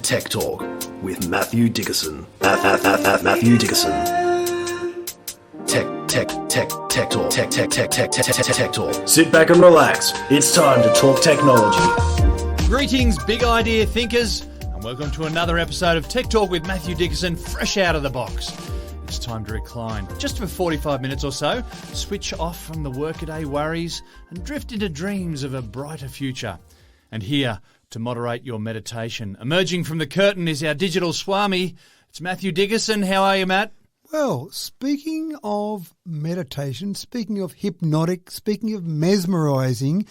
Tech Talk with Matthew Dickerson. Matthew Dickerson. Tech Talk. Sit back and relax. It's time to talk technology. Greetings, big idea thinkers, and welcome to another episode of Tech Talk with Matthew Dickerson, fresh out of the box. It's time to recline, just for 45 minutes or so, switch off from the workaday worries and drift into dreams of a brighter future. And here to moderate your meditation, emerging from the curtain, is our digital swami. It's Matthew Dickerson. How are you, Matt? Well, speaking of meditation, speaking of hypnotic, speaking of mesmerising,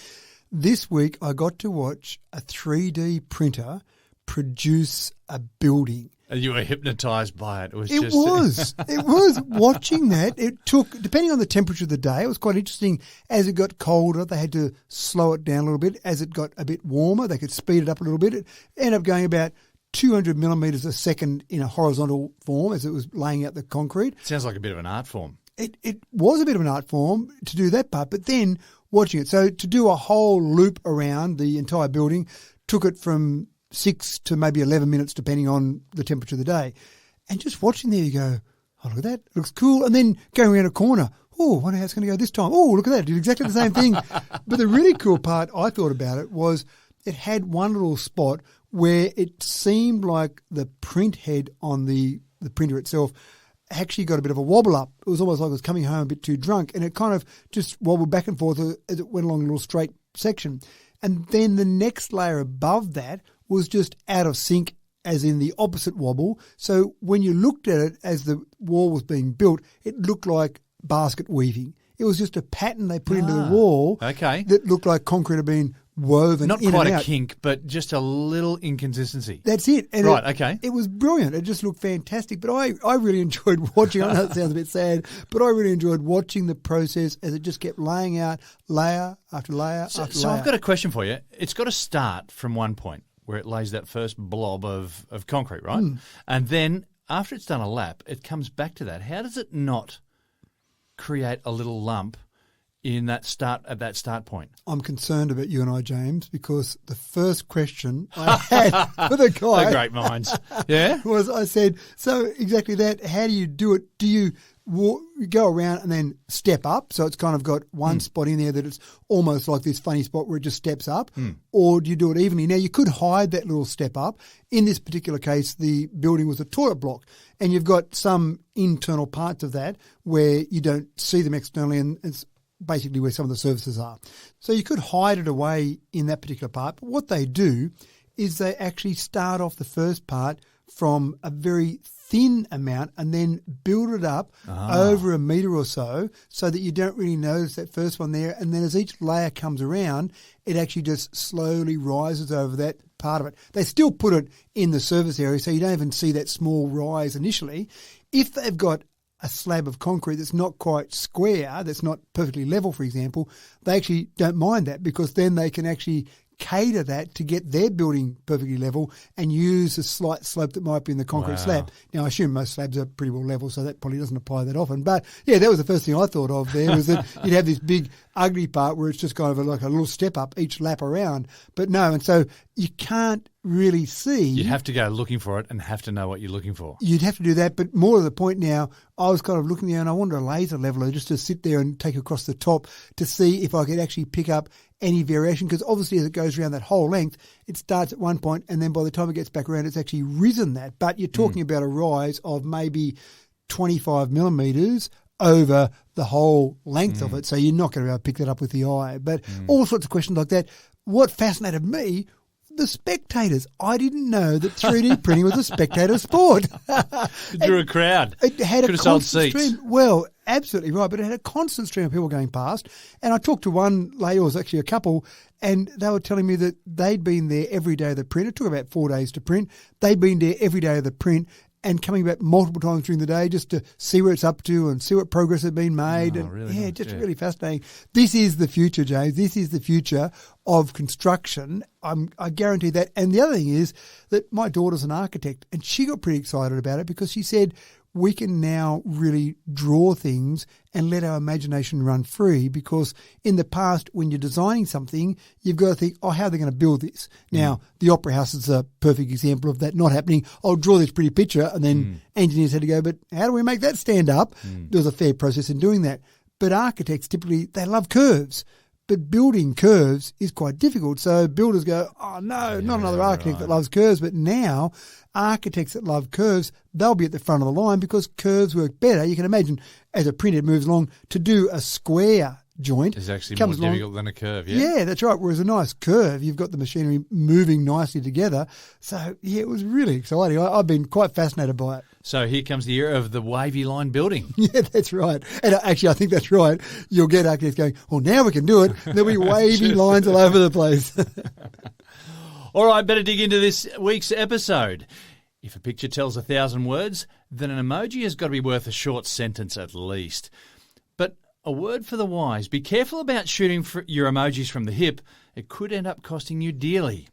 this week I got to watch a 3D printer produce a building. And you were hypnotised by it. It was. Watching that, it took, depending on the temperature of the day, it was quite interesting. As it got colder, they had to slow it down a little bit. As it got a bit warmer, they could speed it up a little bit. It ended up going about 200 millimetres a second in a horizontal form as it was laying out the concrete. Sounds like a bit of an art form. It was a bit of an art form to do that part, but then watching it. So to do a whole loop around the entire building took it from 6 to maybe 11 minutes, depending on the temperature of the day. And just watching there, you go, oh, look at that. It looks cool. And then going around a corner, oh, I wonder how it's going to go this time. Oh, look at that. It did exactly the same thing. But the really cool part I thought about it was it had one little spot where it seemed like the print head on the printer itself actually got a bit of a wobble up. It was almost like it was coming home a bit too drunk, and it kind of just wobbled back and forth as it went along a little straight section. And then the next layer above that was just out of sync, as in the opposite wobble. So when you looked at it as the wall was being built, it looked like basket weaving. It was just a pattern they put into the wall that looked like concrete had been woven Not in quite and a out. kink, but just a little inconsistency. That's it. And It was brilliant. It just looked fantastic. But I really enjoyed watching. I know it sounds a bit sad, but I really enjoyed watching the process as it just kept laying out layer after layer after layer. So I've got a question for you. It's got to start from one point where it lays that first blob of concrete, right? And then after it's done a lap, it comes back to that. How does it not create a little lump at that start point? I'm concerned about you and I, James, because the first question I had for the guy, the great minds, yeah, was I said, so exactly that. How do you do it? Do you go around and then step up? So it's kind of got one spot in there that it's almost like this funny spot where it just steps up, or do you do it evenly? Now you could hide that little step up. In this particular case, the building was a toilet block, and you've got some internal parts of that where you don't see them externally, and it's basically where some of the surfaces are. So you could hide it away in that particular part. But what they do is they actually start off the first part from a very thin amount and then build it up over a metre or so that you don't really notice that first one there. And then as each layer comes around, it actually just slowly rises over that part of it. They still put it in the surface area, so you don't even see that small rise initially. If they've got a slab of concrete that's not quite square, that's not perfectly level, for example, they actually don't mind that, because then they can actually cater that to get their building perfectly level and use a slight slope that might be in the concrete slab. Now, I assume most slabs are pretty well level, so that probably doesn't apply that often. But, yeah, that was the first thing I thought of there, was that you'd have this big ugly part where it's just kind of like a little step up each lap around. But no, and so you can't really see. You'd have to go looking for it and have to know what you're looking for. You'd have to do that, but more to the point now, I was kind of looking there and I wanted a laser leveler just to sit there and take across the top to see if I could actually pick up any variation, because obviously as it goes around that whole length, it starts at one point and then by the time it gets back around, it's actually risen that. But you're talking about a rise of maybe 25 millimetres over the whole length of it, so you're not going to be able to pick that up with the eye. But all sorts of questions like that. What fascinated me, the spectators. I didn't know that 3D printing was a spectator sport. It drew a crowd. It had Could a have sold constant seats. stream. Well, absolutely right, but it had a constant stream of people going past. And I talked to one lady, it was actually a couple, and they were telling me that they'd been there every day of the print. It took about 4 days to print. They'd been there every day of the print and coming back multiple times during the day just to see where it's up to and see what progress had been made. Oh, and really yeah, nice, just yeah. really fascinating. This is the future, James. This is the future of construction. I guarantee that. And the other thing is that my daughter's an architect and she got pretty excited about it because she said, we can now really draw things and let our imagination run free, because in the past, when you're designing something, you've got to think, oh, how are they going to build this? Now, the Opera House is a perfect example of that not happening. I'll draw this pretty picture, and then engineers had to go, but how do we make that stand up? There was a fair process in doing that. But architects, typically, they love curves. But building curves is quite difficult. So builders go, oh, no, not another architect that loves curves. But now architects that love curves, they'll be at the front of the line because curves work better. You can imagine as a printer moves along, to do a square joint is actually more difficult than a curve, yeah, that's right. Whereas a nice curve, you've got the machinery moving nicely together. So, yeah, it was really exciting. I've been quite fascinated by it. So here comes the era of the wavy line building. Yeah, that's right. And actually, I think that's right. You'll get architects going, well, now we can do it. There'll be wavy lines all over the place. All right, better dig into this week's episode. If a picture tells 1,000 words, then an emoji has got to be worth a short sentence at least. But a word for the wise. Be careful about shooting your emojis from the hip. It could end up costing you dearly.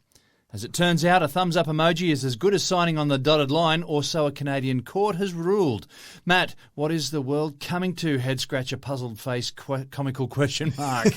As it turns out, a thumbs-up emoji is as good as signing on the dotted line, or so a Canadian court has ruled. Matt, what is the world coming to? Head scratcher, puzzled face, comical question mark.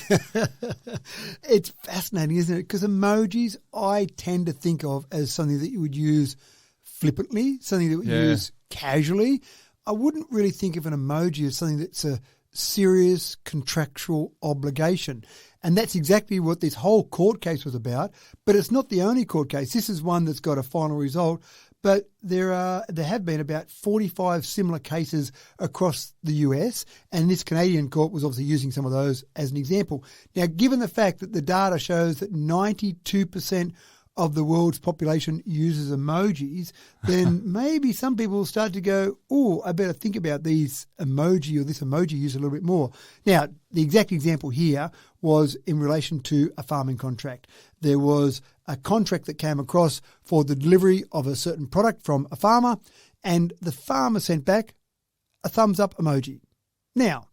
It's fascinating, isn't it? Because emojis I tend to think of as something that you would use flippantly, something that you would use casually. I wouldn't really think of an emoji as something that's a serious contractual obligation. And that's exactly what this whole court case was about. But it's not the only court case. This is one that's got a final result. But there have been about 45 similar cases across the US, and this Canadian court was obviously using some of those as an example. Now, given the fact that the data shows that 92% of the world's population uses emojis, then maybe some people will start to go, oh, I better think about these emoji or this emoji use a little bit more. Now, the exact example here was in relation to a farming contract. There was a contract that came across for the delivery of a certain product from a farmer, and the farmer sent back a thumbs up emoji. Now,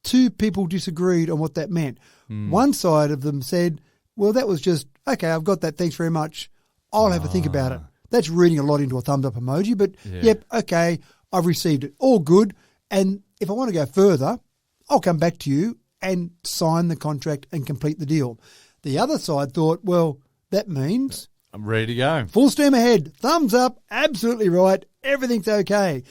two people disagreed on what that meant. One side of them said, well, that was just, okay, I've got that, thanks very much. I'll have a think about it. That's reading a lot into a thumbs up emoji, but yep, okay, I've received it. All good. And if I want to go further, I'll come back to you and sign the contract and complete the deal. The other side thought, well, that means I'm ready to go. Full steam ahead. Thumbs up. Absolutely right. Everything's okay.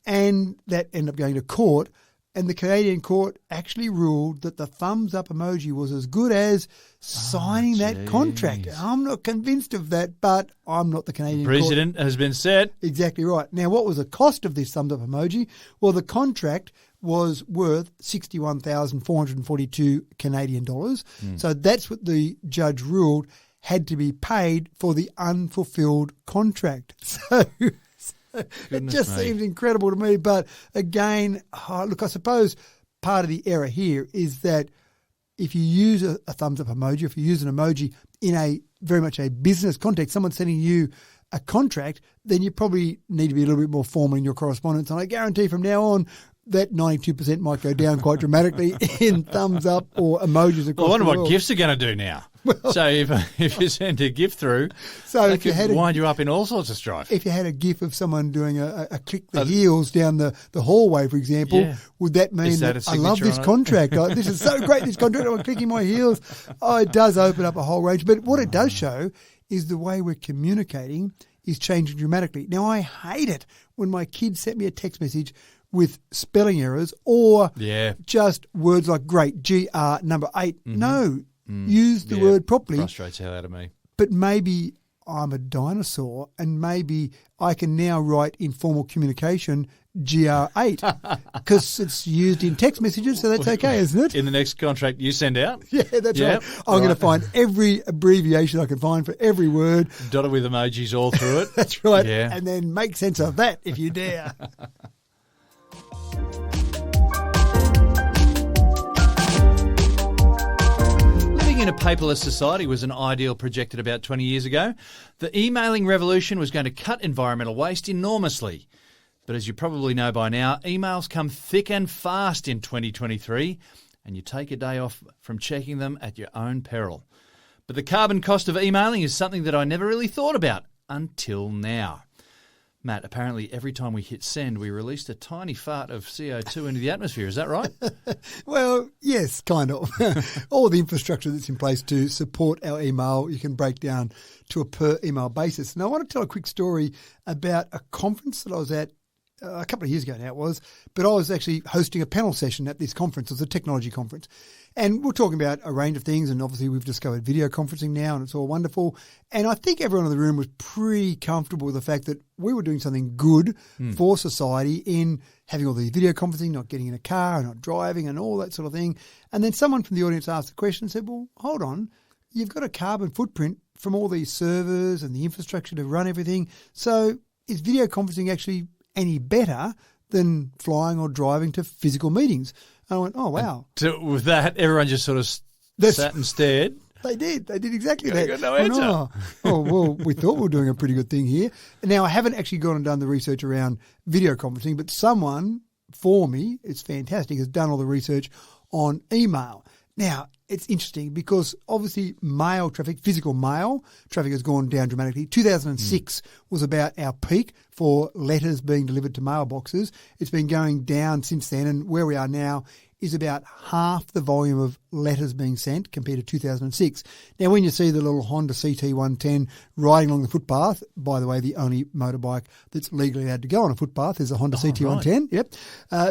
And that ended up going to court. And the Canadian court actually ruled that the thumbs up emoji was as good as signing that contract. I'm not convinced of that, but I'm not the Canadian court. Precedent has been set. Exactly right. Now, what was the cost of this thumbs up emoji? Well, the contract was worth 61,442 Canadian dollars. So that's what the judge ruled had to be paid for the unfulfilled contract. So it just seems incredible to me. But again, look, I suppose part of the error here is that if you use a thumbs up emoji, if you use an emoji in a very much a business context, someone sending you a contract, then you probably need to be a little bit more formal in your correspondence. And I guarantee from now on, that 92% might go down quite dramatically in thumbs up or emojis across the world. I wonder what gifts are going to do now. Well, so if you send a gift through, so that could wind you up in all sorts of strife. If you had a gif of someone doing a click the heels down the hallway, for example, would that mean that I love this contract? This is so great, this contract, I'm clicking my heels. Oh, it does open up a whole range. But what it does show is the way we're communicating is changing dramatically. Now, I hate it when my kids sent me a text message with spelling errors or just words like great, GR number 8. No, use the word properly. Frustrates the hell out of me. But maybe I'm a dinosaur and maybe I can now write in formal communication GR8 because it's used in text messages, so that's okay, isn't it? In the next contract you send out? Yeah, that's right. I'm going to find every abbreviation I can find for every word. Dotted with emojis all through it. That's right. Yeah. And then make sense of that if you dare. In a paperless society was an ideal projected about 20 years ago. The emailing revolution was going to cut environmental waste enormously. But as you probably know by now, emails come thick and fast in 2023, and you take a day off from checking them at your own peril. But the carbon cost of emailing is something that I never really thought about until now. Matt, apparently every time we hit send, we released a tiny fart of CO2 into the atmosphere. Is that right? Well, yes, kind of. All the infrastructure that's in place to support our email, you can break down to a per email basis. And I want to tell a quick story about a conference that I was at a couple of years ago now it was, but I was actually hosting a panel session at this conference. It was a technology conference. And we're talking about a range of things, and obviously we've discovered video conferencing now, and it's all wonderful. And I think everyone in the room was pretty comfortable with the fact that we were doing something good for society in having all the video conferencing, not getting in a car, not driving, and all that sort of thing. And then someone from the audience asked the question and said, well, hold on, you've got a carbon footprint from all these servers and the infrastructure to run everything. So is video conferencing actually any better than flying or driving to physical meetings? And I went, oh, wow. So with that, everyone just sort of sat and stared. They did exactly that. Got no answer. Well, we thought we were doing a pretty good thing here. Now, I haven't actually gone and done the research around video conferencing, but someone for me, it's fantastic, has done all the research on email. Now, it's interesting because obviously mail traffic, physical mail traffic has gone down dramatically. 2006 was about our peak for letters being delivered to mailboxes. It's been going down since then, and where we are now is about half the volume of letters being sent compared to 2006. Now, when you see the little Honda CT110 riding along the footpath, by the way, the only motorbike that's legally allowed to go on a footpath is a Honda CT110. Right. Yep.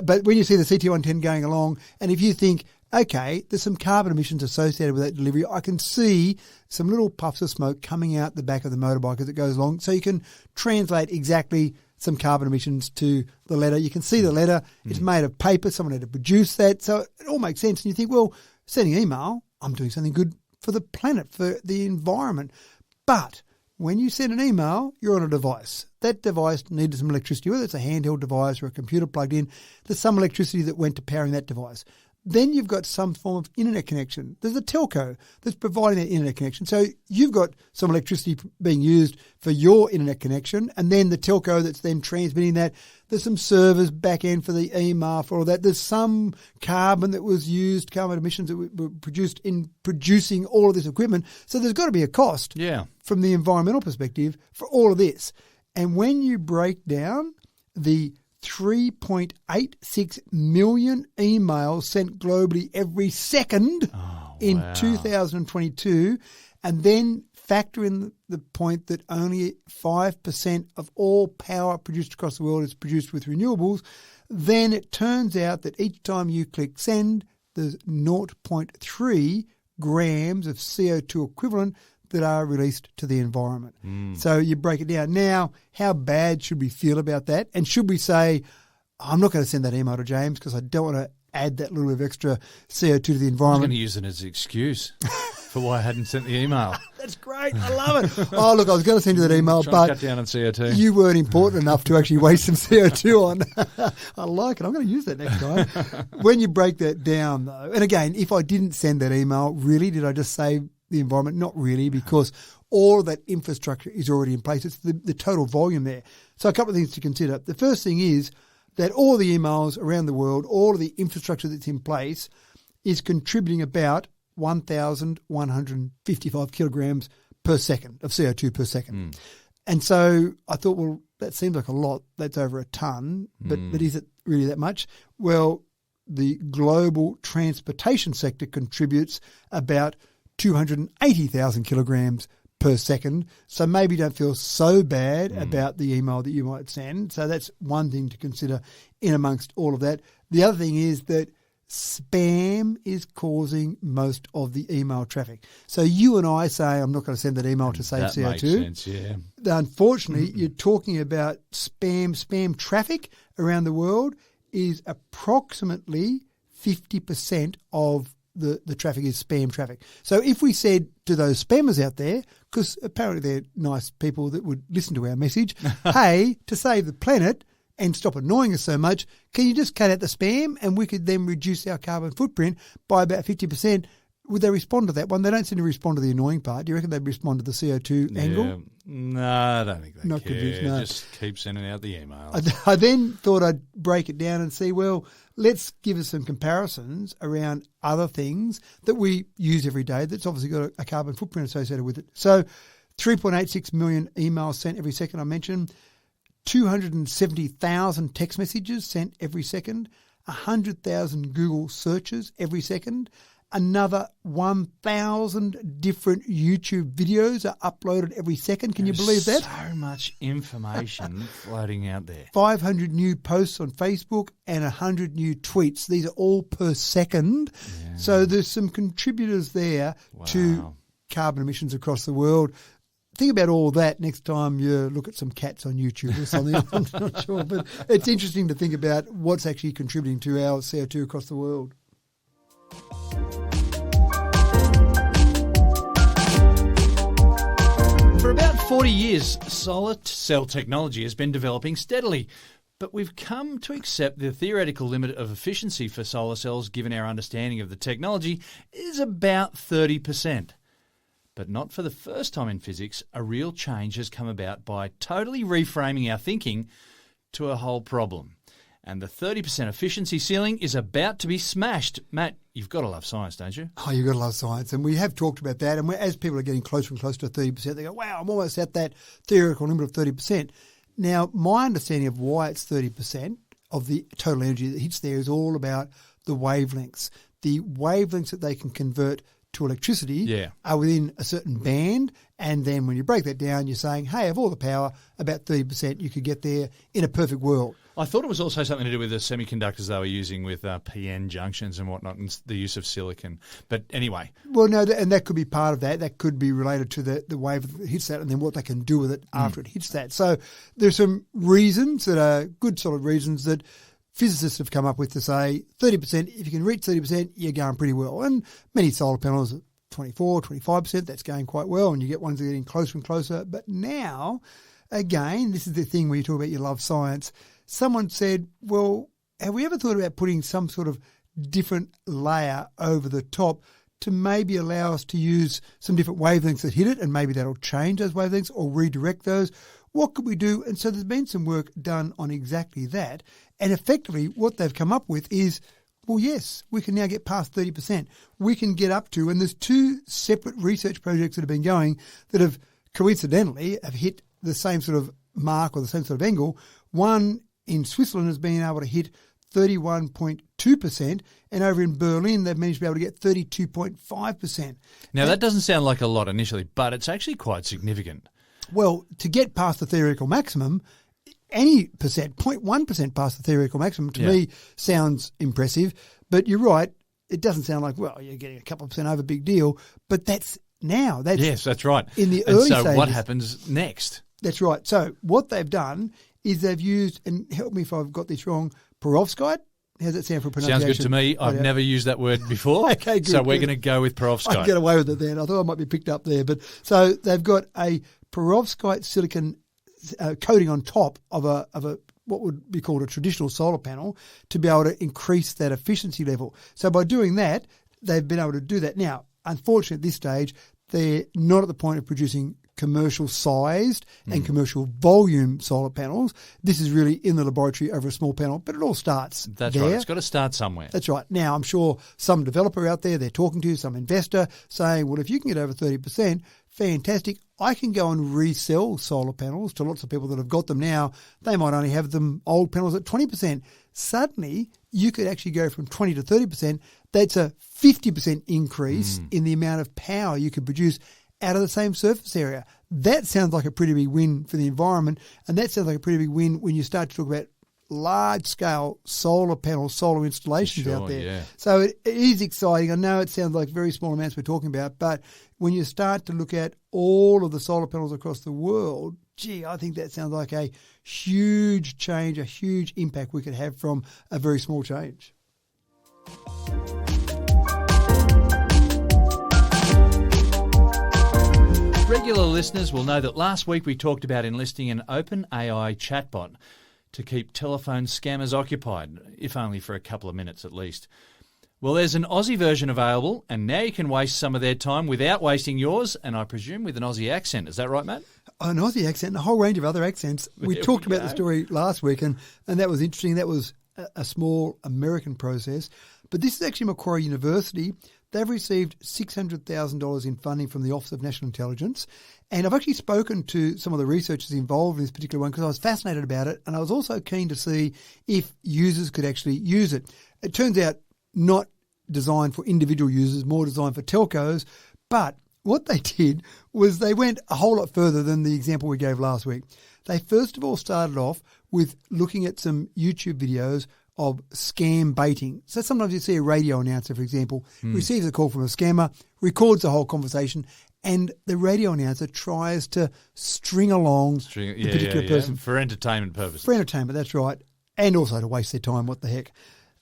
But when you see the CT110 going along, and if you think, okay, there's some carbon emissions associated with that delivery, I can see some little puffs of smoke coming out the back of the motorbike as it goes along. So you can translate exactly some carbon emissions to the letter. You can see the letter. It's made of paper. Someone had to produce that. So it all makes sense. And you think, well, sending email, I'm doing something good for the planet, for the environment. But when you send an email, you're on a device. That device needed some electricity, whether it's a handheld device or a computer plugged in. There's some electricity that went to powering that device. Then you've got some form of internet connection. There's a telco that's providing that internet connection. So you've got some electricity being used for your internet connection, and then the telco that's then transmitting that. There's some servers back end for the email, for all that. There's some carbon that was used, carbon emissions that were produced in producing all of this equipment. So there's got to be a cost from the environmental perspective for all of this. And when you break down the 3.86 million emails sent globally every second in 2022, and then factor in the point that only 5% of all power produced across the world is produced with renewables, then it turns out that each time you click send, there's 0.3 grams of CO2 equivalent that are released to the environment. So you break it down. Now, how bad should we feel about that? And should we say, I'm not going to send that email to James because I don't want to add that little bit of extra CO2 to the environment? I'm going to use it as an excuse for why I hadn't sent the email. That's great. I love it. Oh, look, I was going to send you that email, but cut down on CO2. You weren't important enough to actually waste some CO2 on. I like it. I'm going to use that next time. When you break that down, though, and again, if I didn't send that email, really, did I just save the environment? Not really, because all of that infrastructure is already in place. It's the total volume there. So a couple of things to consider. The first thing is that all the emails around the world, all of the infrastructure that's in place is contributing about 1,155 kilograms per second of CO2 per second. And so I thought, well, that seems like a lot. That's over a ton, but is it really that much? Well, the global transportation sector contributes about 280,000 kilograms per second. So maybe don't feel so bad about the email that you might send. So that's one thing to consider in amongst all of that. The other thing is that spam is causing most of the email traffic. So you and I say, I'm not going to send that email to save CO2. Makes sense, yeah. Unfortunately, you're talking about spam traffic around the world is approximately 50% of the traffic is spam traffic. So if we said to those spammers out there, because apparently they're nice people that would listen to our message, hey, to save the planet and stop annoying us so much, can you just cut out the spam and we could then reduce our carbon footprint by about 50%? Would they respond to that one? They don't seem to respond to the annoying part. Do you reckon they'd respond to the CO2 angle? No, I don't think they Not care. convinced, no. Just keep sending out the emails. I then thought I'd break it down and see, well, let's give us some comparisons around other things that we use every day that's obviously got a carbon footprint associated with it. So 3.86 million emails sent every second, I mentioned. 270,000 text messages sent every second, 100,000 Google searches every second, another 1,000 different YouTube videos are uploaded every second. Can you believe that? So much information floating out there. 500 new posts on Facebook and 100 new tweets. These are all per second. Yeah. So there's some contributors there to carbon emissions across the world. Think about all that next time you look at some cats on YouTube or something. I'm not sure. But it's interesting to think about what's actually contributing to our CO2 across the world. For about 40 years, solar cell technology has been developing steadily, but we've come to accept the theoretical limit of efficiency for solar cells, given our understanding of the technology, is about 30%. But not for the first time in physics, a real change has come about by totally reframing our thinking to a whole problem. And the 30% efficiency ceiling is about to be smashed. Matt, you've got to love science, don't you? Oh, you've got to love science. And we have talked about that. And as people are getting closer and closer to 30%, they go, wow, I'm almost at that theoretical limit of 30%. Now, my understanding of why it's 30% of the total energy that hits there is all about the wavelengths. The wavelengths that they can convert to electricity are within a certain band. And then when you break that down, you're saying, hey, of all the power, about 30% you could get there in a perfect world. I thought it was also something to do with the semiconductors they were using with PN junctions and whatnot, and the use of silicon. But anyway. Well, no, and that could be part of that. That could be related to the wave that hits that and then what they can do with it after it hits that. So there's some reasons that are good, solid reasons that physicists have come up with to say 30%, if you can reach 30%, you're going pretty well. And many solar panels are 24, 25%, that's going quite well, and you get ones that are getting closer and closer. But now, again, this is the thing where you talk about you love science. Someone said, well, have we ever thought about putting some sort of different layer over the top to maybe allow us to use some different wavelengths that hit it, and maybe that'll change those wavelengths or redirect those? What could we do? And so there's been some work done on exactly that. And effectively what they've come up with is, well, yes, we can now get past 30%. We can get up to, and there's two separate research projects that have been going that have coincidentally have hit the same sort of mark or the same sort of angle. One in Switzerland has been able to hit 31.2%, and over in Berlin they've managed to be able to get 32.5%. Now, that doesn't sound like a lot initially, but it's actually quite significant. Well, to get past the theoretical maximum, any percent, 0.1% past the theoretical maximum, to me sounds impressive. But you're right, it doesn't sound like, well, you're getting a couple of percent over, big deal. But that's now. Yes, that's right. In the early stages. So what happens next? That's right. So what they've done is they've used, and help me if I've got this wrong, Perovskite. How's that sound for pronunciation? Sounds good to me. I've never used that word before. Okay, good. So we're going to go with Perovskite. I can get away with it then. I thought I might be picked up there. But so they've got a Perovskite silicon coating on top of a what would be called a traditional solar panel to be able to increase that efficiency level. So by doing that, they've been able to do that. Now, unfortunately, at this stage, they're not at the point of producing commercial sized and commercial volume solar panels. This is really in the laboratory over a small panel, but it all starts That's there. right. It's got to start somewhere. That's right. Now, I'm sure some developer out there, they're talking to some investor saying, well, if you can get over 30%, fantastic. I can go and resell solar panels to lots of people that have got them now. They might only have them old panels at 20%. Suddenly, you could actually go from 20 to 30%. That's a 50% increase in the amount of power you could produce out of the same surface area. That sounds like a pretty big win for the environment, and that sounds like a pretty big win when you start to talk about large-scale solar panels, solar installations out there. Yeah. So it is exciting. I know it sounds like very small amounts we're talking about, but when you start to look at all of the solar panels across the world, gee, I think that sounds like a huge change, a huge impact we could have from a very small change. Regular listeners will know that last week we talked about enlisting an open AI chatbot to keep telephone scammers occupied, if only for a couple of minutes at least. Well, there's an Aussie version available, and now you can waste some of their time without wasting yours, and I presume with an Aussie accent. Is that right, Matt? An Aussie accent and a whole range of other accents. We talked about the story last week, and that was interesting. That was a small American process. But this is actually Macquarie University. They've received $600,000 in funding from the Office of National Intelligence, And I've actually spoken to some of the researchers involved in this particular one because I was fascinated about it, and I was also keen to see if users could actually use it. It turns out not designed for individual users, more designed for telcos, but what they did was they went a whole lot further than the example we gave last week. They first of all started off with looking at some YouTube videos of scam baiting. So sometimes you see a radio announcer, for example, receives a call from a scammer, records the whole conversation, and the radio announcer tries to string along the particular person. For entertainment purposes. For entertainment, that's right. And also to waste their time, what the heck.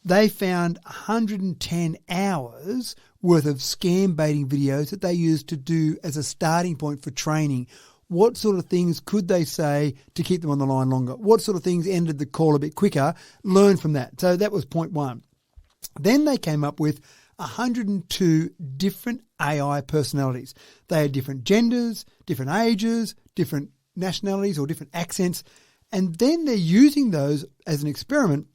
They found 110 hours worth of scam baiting videos that they used to do as a starting point for training. What sort of things could they say to keep them on the line longer? What sort of things ended the call a bit quicker? Learn from that. So that was point one. Then they came up with 102 different AI personalities. They had different genders, different ages, different nationalities or different accents. And then they're using those as an experiment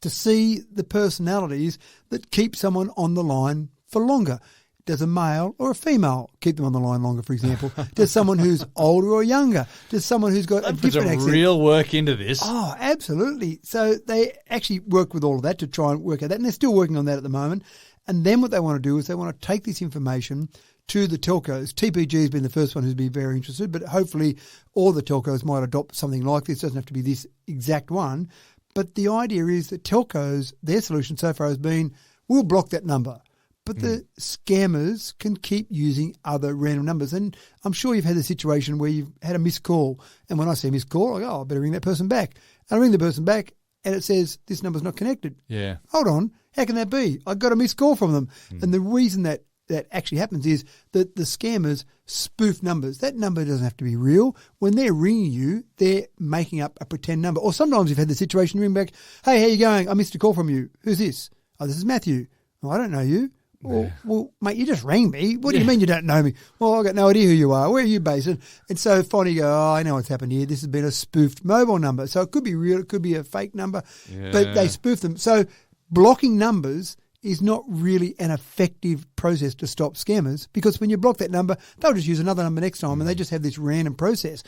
to see the personalities that keep someone on the line for longer. Does a male or a female keep them on the line longer, for example? Does someone who's older or younger? Does someone who's got a different accent? Put real work into this. Oh, absolutely. So they actually work with all of that to try and work out that, and they're still working on that at the moment. And then what they want to do is they want to take this information to the telcos. TPG has been the first one who's been very interested, but hopefully all the telcos might adopt something like this. It doesn't have to be this exact one. But the idea is that telcos, their solution so far has been, we'll block that number. But the scammers can keep using other random numbers. And I'm sure you've had the situation where you've had a missed call. And when I see a missed call, I go, oh, I better ring that person back. And I ring the person back and it says, this number's not connected. Yeah. Hold on. How can that be? I got a missed call from them. And the reason that actually happens is that the scammers spoof numbers. That number doesn't have to be real. When they're ringing you, they're making up a pretend number. Or sometimes you've had the situation, you ring back, hey, how you going? I missed a call from you. Who's this? Oh, this is Matthew. Oh, I don't know you. Well, mate, you just rang me. What do you mean you don't know me? Well, I've got no idea who you are. Where are you based? And so finally you go, oh, I know what's happened here. This has been a spoofed mobile number. So it could be real. It could be a fake number. Yeah. But they spoof them. So blocking numbers is not really an effective process to stop scammers, because when you block that number, they'll just use another number next time and they just have this random process.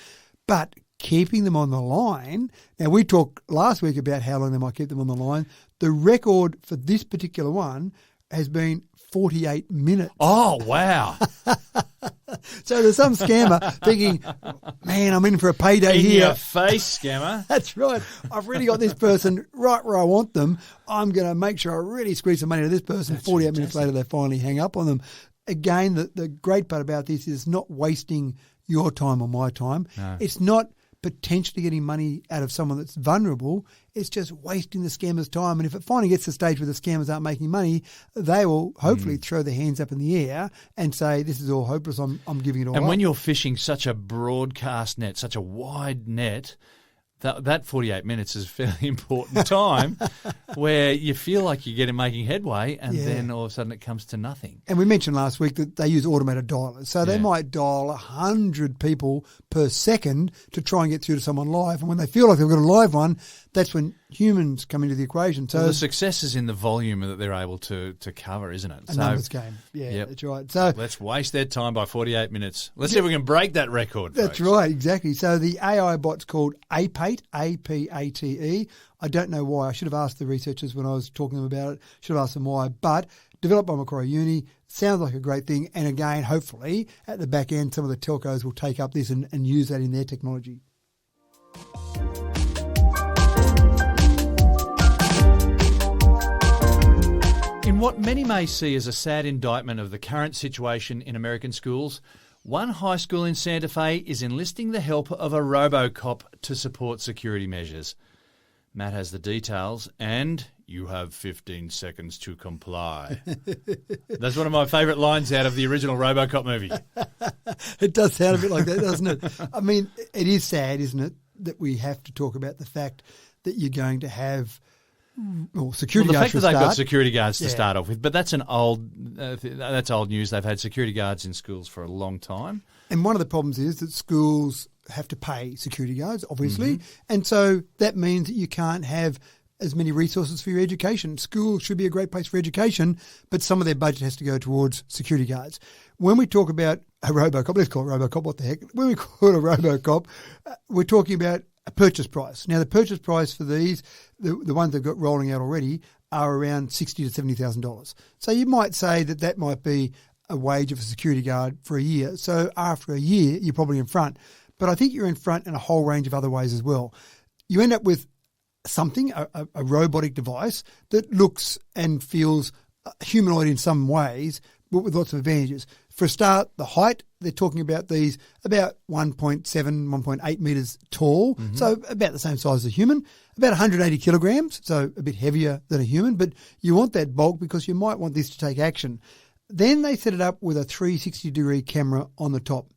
But keeping them on the line, now we talked last week about how long they might keep them on the line. The record for this particular one has been 48 minutes. Oh, wow. So there's some scammer thinking, man, I'm in for a payday in here. Your face, scammer. That's right. I've really got this person right where I want them. I'm going to make sure I really squeeze some money to this person. That's 48 fantastic. minutes later, they finally hang up on them. Again, the great part about this is not wasting your time or my time. No. It's not potentially getting money out of someone that's vulnerable. It's just wasting the scammer's time. And if it finally gets to the stage where the scammers aren't making money, they will hopefully throw their hands up in the air and say, this is all hopeless, I'm giving it all up. And when you're fishing such a broadcast net, such a wide net, that 48 minutes is a fairly important time where you feel like you're making headway and then all of a sudden it comes to nothing. And we mentioned last week that they use automated dialers. So they might dial 100 people per second to try and get through to someone live. And when they feel like they've got a live one, that's when humans come into the equation. So well, the success is in the volume that they're able to cover, isn't it? A numbers game. Yeah, that's right. So let's waste their time by 48 minutes. Let's see if we can break that record, That's folks. right, exactly. So the AI bot's called APATE, A-P-A-T-E. I don't know why. I should have asked the researchers when I was talking to them about it. Should have asked them why. But developed by Macquarie Uni, sounds like a great thing. And again, hopefully, at the back end, some of the telcos will take up this and use that in their technology. In what many may see as a sad indictment of the current situation in American schools, one high school in Santa Fe is enlisting the help of a Robo-Cop to support security measures. Matt has the details, and you have 15 seconds to comply. That's one of my favourite lines out of the original Robo-Cop movie. It does sound a bit like that, doesn't it? I mean, it is sad, isn't it, that we have to talk about the fact that you're going to have security the guards fact that they've start. got security guards to start off with, but that's that's old news. They've had security guards in schools for a long time. And one of the problems is that schools have to pay security guards, obviously, and so that means that you can't have as many resources for your education. School should be a great place for education, but some of their budget has to go towards security guards. When we talk about a Robo-Cop, let's call it Robo-Cop, what the heck? When we call it a Robo-Cop, we're talking about a purchase price. Now, the purchase price for these, the ones they've got rolling out already, are around $60,000 to $70,000. So you might say that might be a wage of a security guard for a year. So after a year, you're probably in front. But I think you're in front in a whole range of other ways as well. You end up with something, a robotic device that looks and feels humanoid in some ways, but with lots of advantages. For a start, the height, they're talking about these about 1.7, 1.8 metres tall, so about the same size as a human, about 180 kilograms, so a bit heavier than a human, but you want that bulk because you might want this to take action. Then they set it up with a 360-degree camera on the top.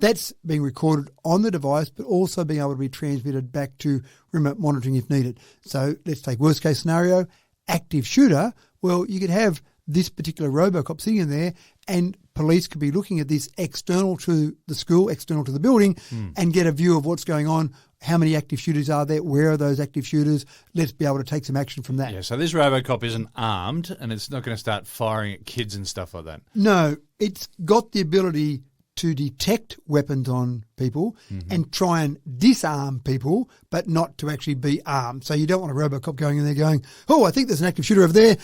That's being recorded on the device, but also being able to be transmitted back to remote monitoring if needed. So let's take worst case scenario, active shooter. Well, you could have this particular Robo-Cop sitting in there and police could be looking at this external to the school, external to the building, and get a view of what's going on, how many active shooters are there, where are those active shooters, let's be able to take some action from that. Yeah, so this Robo-Cop isn't armed and it's not going to start firing at kids and stuff like that. No, it's got the ability to detect weapons on people and try and disarm people, but not to actually be armed. So you don't want a Robo-Cop going in there going, oh, I think there's an active shooter over there.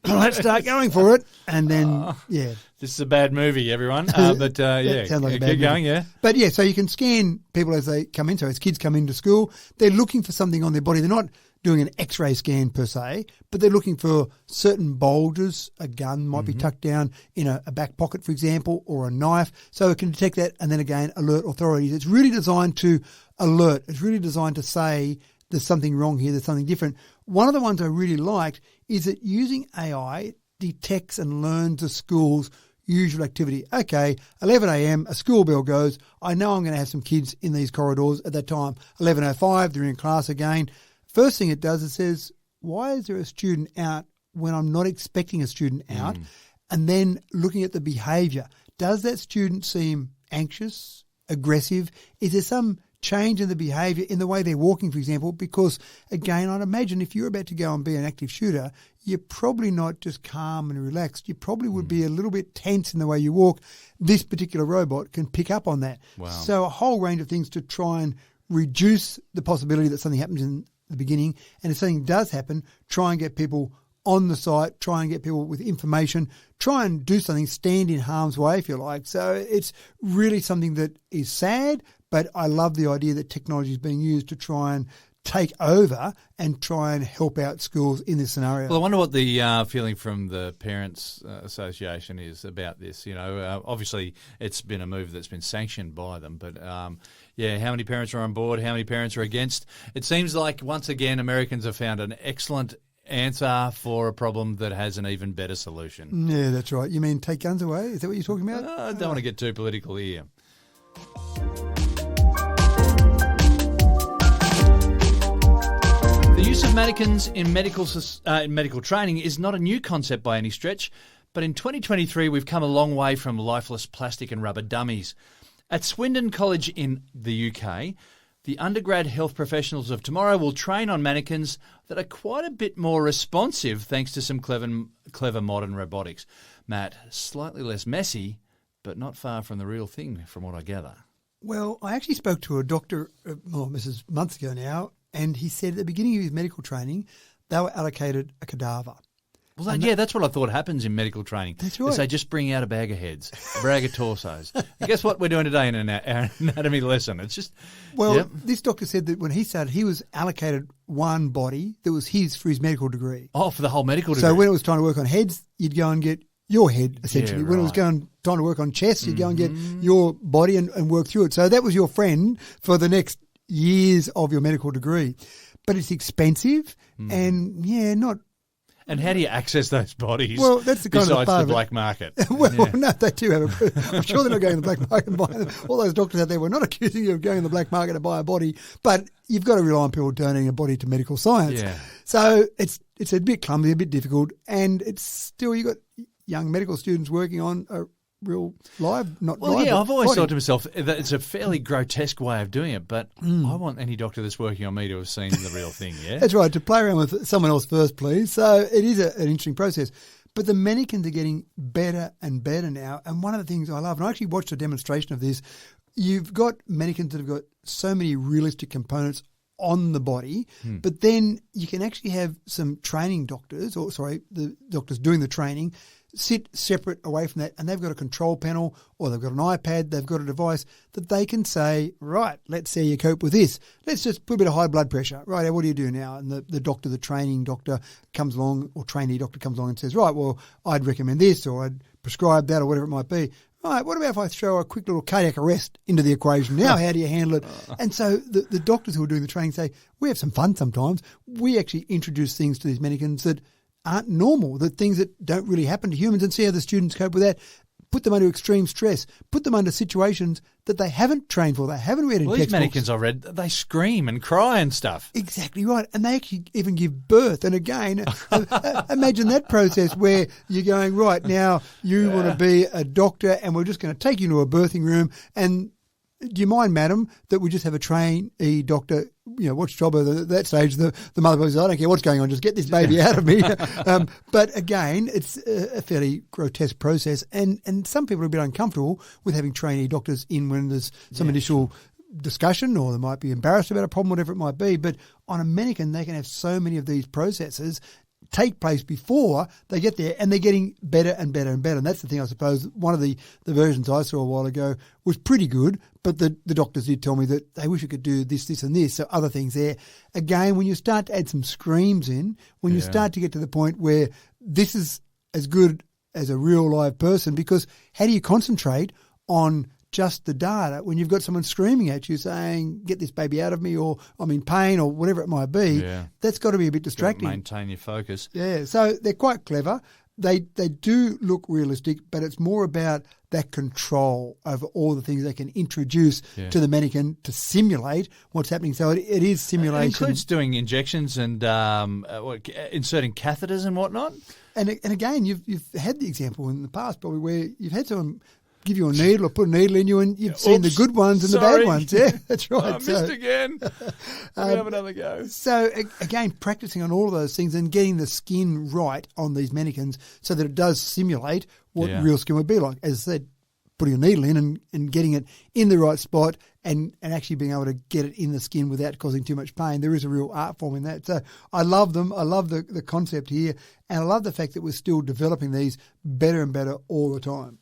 Let's start going for it. And then, This is a bad movie, everyone. But yeah, sounds like a bad keep going, movie. yeah. But yeah, so you can scan people as they come in. So as kids come into school, they're looking for something on their body. They're not doing an X-ray scan per se, but they're looking for certain bulges. A gun might be tucked down in a back pocket, for example, or a knife. So it can detect that and then again alert authorities. It's really designed to alert. It's really designed to say there's something wrong here, there's something different. One of the ones I really liked is that using AI detects and learns the school's usual activity. Okay, 11 a.m, a school bell goes. I know I'm going to have some kids in these corridors at that time. 11:05, they're in class again. First thing it does, it says, why is there a student out when I'm not expecting a student out? And then looking at the behaviour. Does that student seem anxious, aggressive? Is there some change in the behaviour in the way they're walking, for example? Because, again, I'd imagine if you're about to go and be an active shooter, you're probably not just calm and relaxed. You probably would be a little bit tense in the way you walk. This particular robot can pick up on that. Wow. So a whole range of things to try and reduce the possibility that something happens in the beginning. And if something does happen, try and get people on the site, try and get people with information, try and do something, stand in harm's way, if you like. So it's really something that is sad, but I love the idea that technology is being used to try and take over and try and help out schools in this scenario. Well, I wonder what the feeling from the Parents Association is about this. You know, obviously it's been a move that's been sanctioned by them, but yeah, how many parents are on board? How many parents are against? It seems like, once again, Americans have found an excellent answer for a problem that has an even better solution. Yeah, that's right. You mean take guns away? Is that what you're talking about? I don't want to get too political here. The use of mannequins in medical training is not a new concept by any stretch, but in 2023 we've come a long way from lifeless plastic and rubber dummies. At Swindon College in the UK, the undergrad health professionals of tomorrow will train on mannequins that are quite a bit more responsive thanks to some clever modern robotics. Matt, slightly less messy, but not far from the real thing from what I gather. Well, I actually spoke to a doctor, this is months ago now, and he said at the beginning of his medical training, they were allocated a cadaver. Well, that's what I thought happens in medical training. That's right. Is they just bring out a bag of heads, a bag of torsos. And guess what we're doing today in our anatomy lesson? It's just... Well, This doctor said that when he started, he was allocated one body that was his for his medical degree. Oh, for the whole medical degree. So when it was time to work on heads, you'd go and get your head, essentially. Yeah, when it was time to work on chest, you'd go and get your body and work through it. So that was your friend for the next years of your medical degree. But it's expensive and, not... And how do you access those bodies? Well, that's the kind of besides part the of it. black market. No, they do have a... I'm sure they're not going to the black market and buying them. All those doctors out there were not accusing you of going to the black market to buy a body, but you've got to rely on people donating a body to medical science. Yeah. So it's a bit clumsy, a bit difficult, and it's still, you've got young medical students working on a real live, not Well, live. yeah, but I've always fighting. thought to myself that it's a fairly grotesque way of doing it, but I want any doctor that's working on me to have seen the real thing, yeah? That's right, to play around with someone else first, please. So it is an interesting process. But the mannequins are getting better and better now. And one of the things I love, and I actually watched a demonstration of this, you've got mannequins that have got so many realistic components on the body, but then you can actually have some training doctors, the doctors doing the training, sit separate away from that, and they've got a control panel or they've got an iPad, they've got a device that they can say, right, let's see you cope with this. Let's just put a bit of high blood pressure. Right, what do you do now? And the doctor, the training doctor comes along, or trainee doctor comes along and says, right, well, I'd recommend this, or I'd prescribe that, or whatever it might be. Right, what about if I throw a quick little cardiac arrest into the equation? Now, how do you handle it? And so the doctors who are doing the training say, we have some fun sometimes. We actually introduce things to these mannequins that aren't normal, that things that don't really happen to humans, and see how the students cope with that. Put them under extreme stress. Put them under situations that they haven't trained for. They haven't read in Well, these textbooks. mannequins I read, they scream and cry and stuff. Exactly right. And they actually even give birth. And again, imagine that process where you're going, right, now you want to be a doctor and we're just going to take you to a birthing room. And do you mind, madam, that we just have a trainee doctor, what's job at that stage? The mother says, I don't care what's going on, just get this baby out of me. But again, it's a fairly grotesque process. And some people are a bit uncomfortable with having trainee doctors in when there's some initial discussion, or they might be embarrassed about a problem, whatever it might be. But on a mannequin, they can have so many of these processes take place before they get there, and they're getting better and better and better. And that's the thing, I suppose. One of the versions I saw a while ago was pretty good, but the doctors did tell me that they wish it could do this, this and this, so other things there. Again, when you start to add some screams in, when you start to get to the point where this is as good as a real live person, because how do you concentrate on just the data when you've got someone screaming at you saying, get this baby out of me, or I'm in pain, or whatever it might be? Yeah. That's got to be a bit distracting. Maintain your focus. Yeah, so they're quite clever. They do look realistic, but it's more about that control over all the things they can introduce to the mannequin to simulate what's happening. So it is simulation. It includes doing injections and inserting catheters and whatnot. And again, you've had the example in the past probably where you've had someone give you a needle or put a needle in you, and you've seen the good ones and the bad ones. Yeah, that's right. I missed again. Let me have another go. So again, practicing on all of those things and getting the skin right on these mannequins so that it does simulate what real skin would be like. As I said, putting a needle in and getting it in the right spot and actually being able to get it in the skin without causing too much pain. There is a real art form in that. So I love them. I love the concept here. And I love the fact that we're still developing these better and better all the time.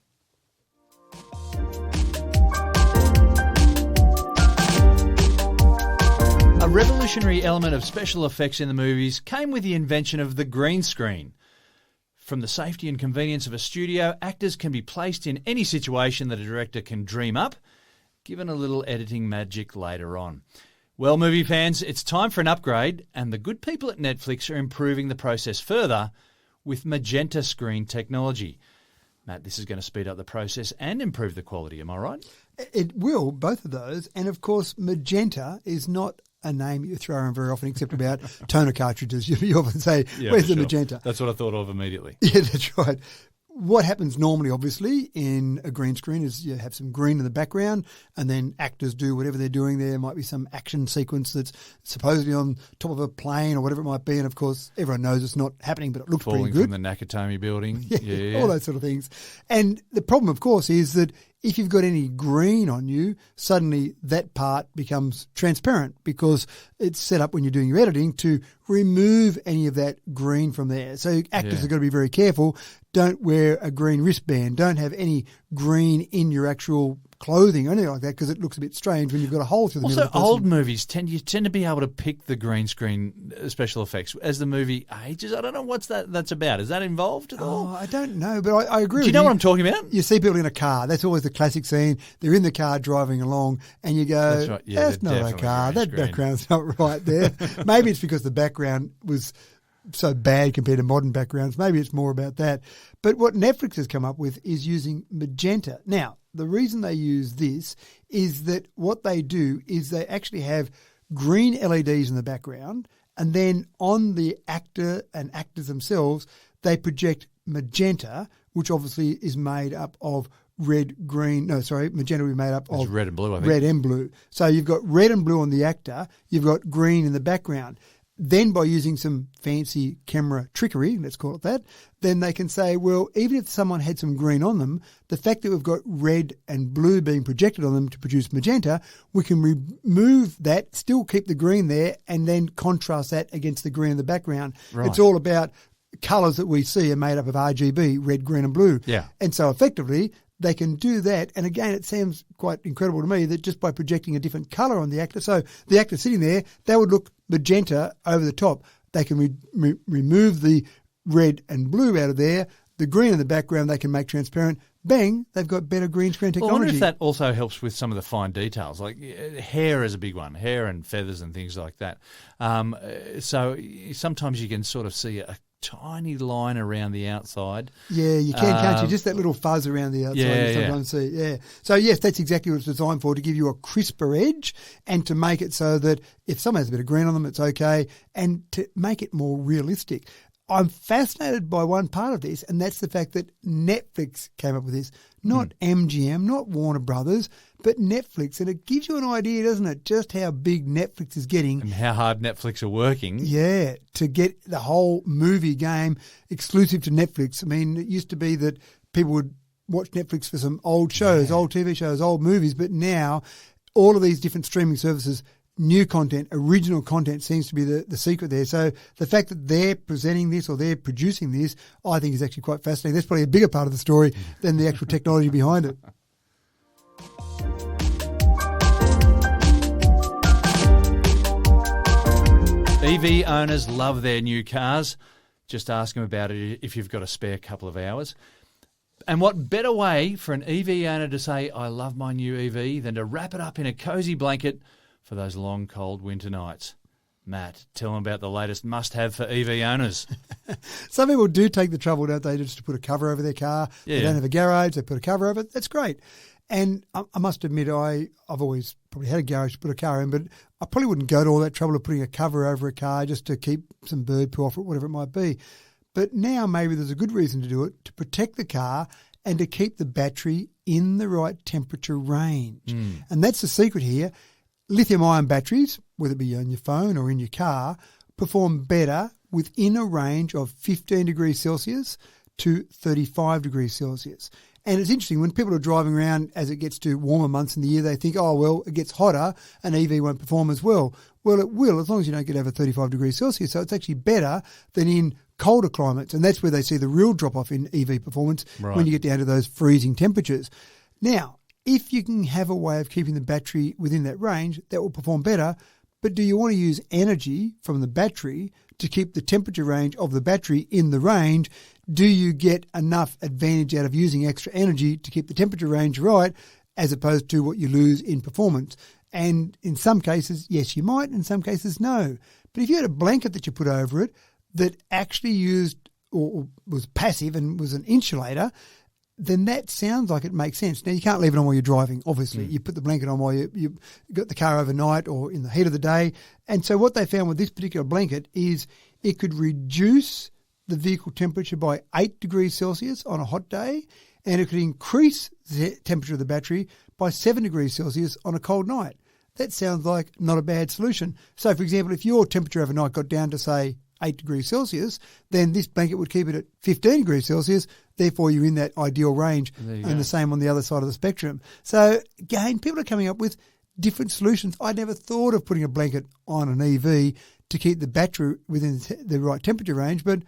A revolutionary element of special effects in the movies came with the invention of the green screen. From the safety and convenience of a studio, actors can be placed in any situation that a director can dream up, given a little editing magic later on. Well, movie fans, it's time for an upgrade, and the good people at Netflix are improving the process further with Magenta screen technology. Matt, this is going to speed up the process and improve the quality, am I right? It will, both of those. And of course, Magenta is not a name you throw around very often, except about toner cartridges. You often say, where's the magenta? That's what I thought of immediately. Yeah, that's right. What happens normally, obviously, in a green screen is you have some green in the background, and then actors do whatever they're doing there. Might be some action sequence that's supposedly on top of a plane or whatever it might be. And, of course, everyone knows it's not happening, but it looks Falling pretty good. from the Nakatomi building. Yeah, all those sort of things. And the problem, of course, is that if you've got any green on you, suddenly that part becomes transparent because it's set up when you're doing your editing to remove any of that green from there. So actors have got to be very careful. Don't wear a green wristband. Don't have any green in your actual clothing or anything like that, because it looks a bit strange when you've got a hole through the middle of the person. Old movies tend to be able to pick the green screen special effects as the movie ages. I don't know what's that's about. Is that involved at all? Oh, I don't know, but I agree with you. Do you know what I'm talking about? You see people in a car. That's always the classic scene. They're in the car driving along, and you go, That's right. Yeah, that's not a car. That background's not right there. Maybe it's because the background was so bad compared to modern backgrounds. Maybe it's more about that. But what Netflix has come up with is using Magenta. Now, the reason they use this is that what they do is they actually have green LEDs in the background, and then on the actor and actors themselves, they project magenta, which obviously is made up of magenta will be made up It's of red and blue, I think. red and blue. So you've got red and blue on the actor, you've got green in the background. Then by using some fancy camera trickery, let's call it that, then they can say, well, even if someone had some green on them, the fact that we've got red and blue being projected on them to produce magenta, we can remove that, still keep the green there, and then contrast that against the green in the background. Right. It's all about colours that we see are made up of RGB, red, green and blue. Yeah. And so effectively, they can do that. And again, it seems quite incredible to me that just by projecting a different colour on the actor, so the actor sitting there, they would look magenta over the top. They can remove the red and blue out of there. The green in the background they can make transparent. Bang, they've got better green screen technology. Well, I wonder if that also helps with some of the fine details. Like hair is a big one, hair and feathers and things like that. So sometimes you can sort of see a tiny line around the outside. Yeah, you can, can't you? Just that little fuzz around the outside you sometimes see. Yeah. So, yes, that's exactly what it's designed for, to give you a crisper edge and to make it so that if someone has a bit of green on them, it's okay, and to make it more realistic. I'm fascinated by one part of this, and that's the fact that Netflix came up with this. Not MGM, not Warner Brothers, but Netflix. And it gives you an idea, doesn't it, just how big Netflix is getting. And how hard Netflix are working. Yeah, to get the whole movie game exclusive to Netflix. I mean, it used to be that people would watch Netflix for some old shows, old TV shows, old movies, but now all of these different streaming services, new content, original content seems to be the secret there. So the fact that they're presenting this or they're producing this, I think is actually quite fascinating. That's probably a bigger part of the story than the actual technology behind it. EV owners love their new cars. Just ask them about it if you've got a spare couple of hours. And what better way for an EV owner to say, I love my new EV, than to wrap it up in a cosy blanket for those long, cold winter nights. Matt, tell them about the latest must-have for EV owners. Some people do take the trouble, don't they, just to put a cover over their car. Yeah. They don't have a garage, they put a cover over it. That's great. And I must admit, I've always probably had a garage to put a car in, but I probably wouldn't go to all that trouble of putting a cover over a car just to keep some bird poo off it, whatever it might be. But now maybe there's a good reason to do it, to protect the car and to keep the battery in the right temperature range. And that's the secret here. Lithium-ion batteries, whether it be on your phone or in your car, perform better within a range of 15 degrees Celsius to 35 degrees Celsius. And it's interesting, when people are driving around as it gets to warmer months in the year, they think, oh, well, it gets hotter and EV won't perform as well. Well, it will, as long as you don't get over 35 degrees Celsius. So it's actually better than in colder climates. And that's where they see the real drop-off in EV performance, when you get down to those freezing temperatures. Now, if you can have a way of keeping the battery within that range, that will perform better. But do you want to use energy from the battery to keep the temperature range of the battery in the range? Do you get enough advantage out of using extra energy to keep the temperature range right, as opposed to what you lose in performance? And in some cases, yes, you might. In some cases, no. But if you had a blanket that you put over it that actually used or was passive and was an insulator, then that sounds like it makes sense. Now, you can't leave it on while you're driving, obviously. You put the blanket on while you got the car overnight or in the heat of the day. And so what they found with this particular blanket is it could reduce the vehicle temperature by 8 degrees Celsius on a hot day, and it could increase the temperature of the battery by 7 degrees Celsius on a cold night. That sounds like not a bad solution. So, for example, if your temperature overnight got down to, say, 8 degrees Celsius, then this blanket would keep it at 15 degrees Celsius. Therefore, you're in that ideal range, and the same on the other side of the spectrum. So, again, people are coming up with different solutions. I never thought of putting a blanket on an EV to keep the battery within the right temperature range, but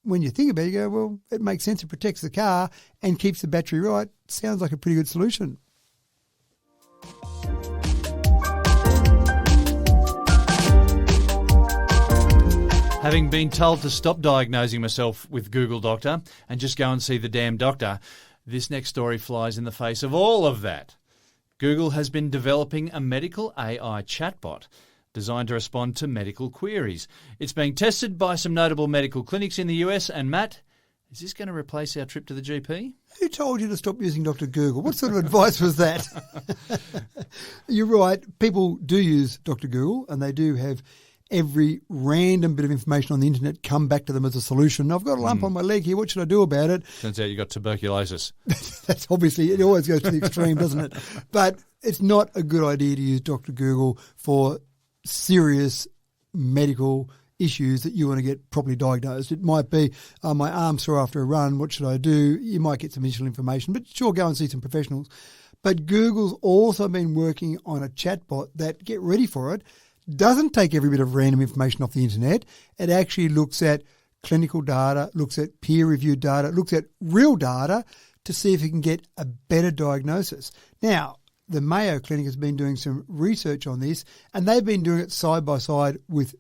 when you think about it, you go, well, it makes sense. It protects the car and keeps the battery right. Sounds like a pretty good solution. Having been told to stop diagnosing myself with Google Doctor and just go and see the damn doctor, this next story flies in the face of all of that. Google has been developing a medical AI chatbot designed to respond to medical queries. It's being tested by some notable medical clinics in the US. And Matt, is this going to replace our trip to the GP? Who told you to stop using Dr. Google? What sort of advice was that? You're right. People do use Dr. Google, and they do have every random bit of information on the internet come back to them as a solution. I've got a lump on my leg here. What should I do about it? Turns out you got tuberculosis. That's obviously, it always goes to the extreme, doesn't it? But it's not a good idea to use Dr. Google for serious medical issues that you want to get properly diagnosed. It might be, my arm's sore after a run, what should I do? You might get some initial information, but sure, go and see some professionals. But Google's also been working on a chatbot that, get ready for it, doesn't take every bit of random information off the internet. It actually looks at clinical data, looks at peer-reviewed data, looks at real data to see if it can get a better diagnosis. Now, the Mayo Clinic has been doing some research on this, and they've been doing it side by side with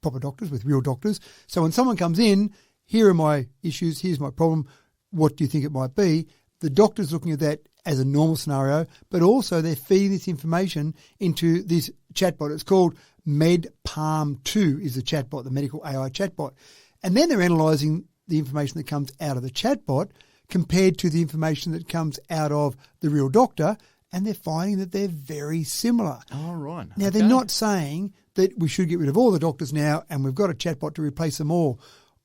proper doctors, with real doctors. So when someone comes in, here are my issues, here's my problem, what do you think it might be? The doctor's looking at that as a normal scenario, but also they're feeding this information into this chatbot. It's called MedPalm2 is the chatbot, the medical AI chatbot. And then they're analysing the information that comes out of the chatbot compared to the information that comes out of the real doctor, and they're finding that they're very similar. Oh, right. Now, they're not saying that we should get rid of all the doctors now and we've got a chatbot to replace them all.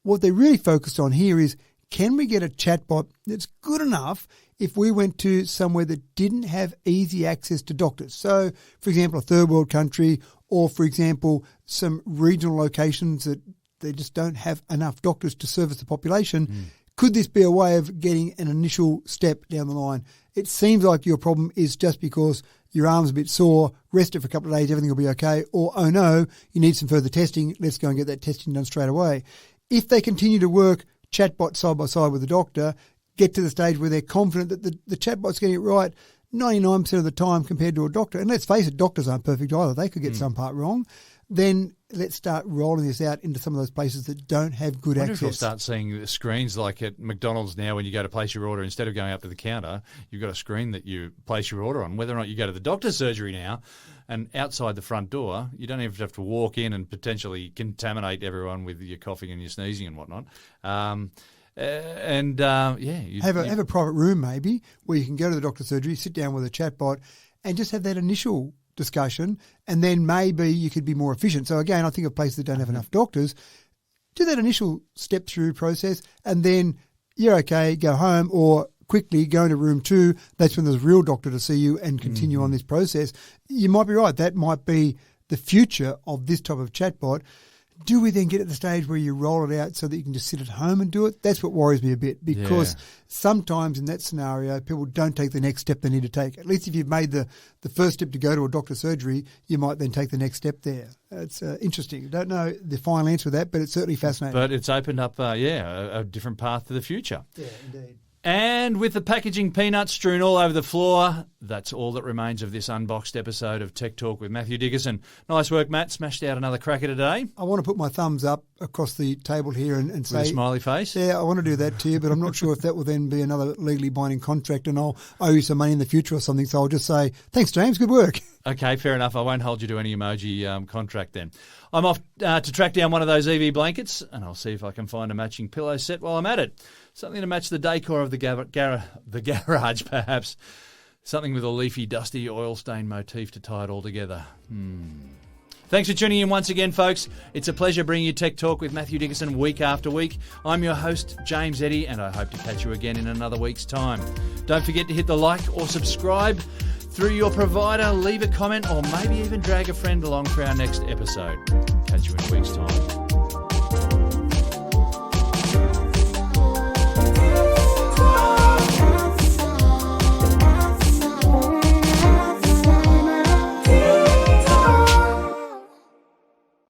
What they're really focused on here is, can we get a chatbot that's good enough if we went to somewhere that didn't have easy access to doctors? So, for example, a third world country, or, for example, some regional locations that they just don't have enough doctors to service the population. Could this be a way of getting an initial step down the line? It seems like your problem is just because your arm's a bit sore, rest it for a couple of days, everything will be okay. Or, oh no, you need some further testing, let's go and get that testing done straight away. If they continue to work chatbot side by side with the doctor, get to the stage where they're confident that the chatbot's getting it right 99% of the time compared to a doctor, and let's face it, doctors aren't perfect either, they could get some part wrong, then let's start rolling this out into some of those places that don't have good access. If you'll start seeing the screens like at McDonald's now when you go to place your order, instead of going up to the counter, you've got a screen that you place your order on. Whether or not you go to the doctor's surgery now, and outside the front door, you don't even have to walk in and potentially contaminate everyone with your coughing and your sneezing and whatnot. Have a private room maybe where you can go to the doctor's surgery, sit down with a chatbot, and just have that initial discussion, and then maybe you could be more efficient. So again, I think of places that don't have enough doctors, do that initial step through process, and then you're okay, go home, or quickly go into room 2. That's when there's a real doctor to see you and continue on this process. You might be right. That might be the future of this type of chatbot. Do we then get at the stage where you roll it out so that you can just sit at home and do it? That's what worries me a bit, because sometimes in that scenario, people don't take the next step they need to take. At least if you've made the first step to go to a doctor's surgery, you might then take the next step there. It's interesting. I don't know the final answer to that, but it's certainly fascinating. But it's opened up, a different path to the future. Yeah, indeed. And with the packaging peanuts strewn all over the floor, that's all that remains of this unboxed episode of Tech Talk with Matthew Dickerson. Nice work, Matt. Smashed out another cracker today. I want to put my thumbs up across the table here and say... With a smiley face? Yeah, I want to do that to you, but I'm not sure if that will then be another legally binding contract and I'll owe you some money in the future or something. So I'll just say, thanks, James. Good work. Okay, fair enough. I won't hold you to any emoji contract then. I'm off to track down one of those EV blankets, and I'll see if I can find a matching pillow set while I'm at it. Something to match the decor of the garage, perhaps. Something with a leafy, dusty, oil-stained motif to tie it all together. Thanks for tuning in once again, folks. It's a pleasure bringing you Tech Talk with Matthew Dickerson week after week. I'm your host, James Eddy, and I hope to catch you again in another week's time. Don't forget to hit the like or subscribe through your provider, leave a comment, or maybe even drag a friend along for our next episode. Catch you in a week's time.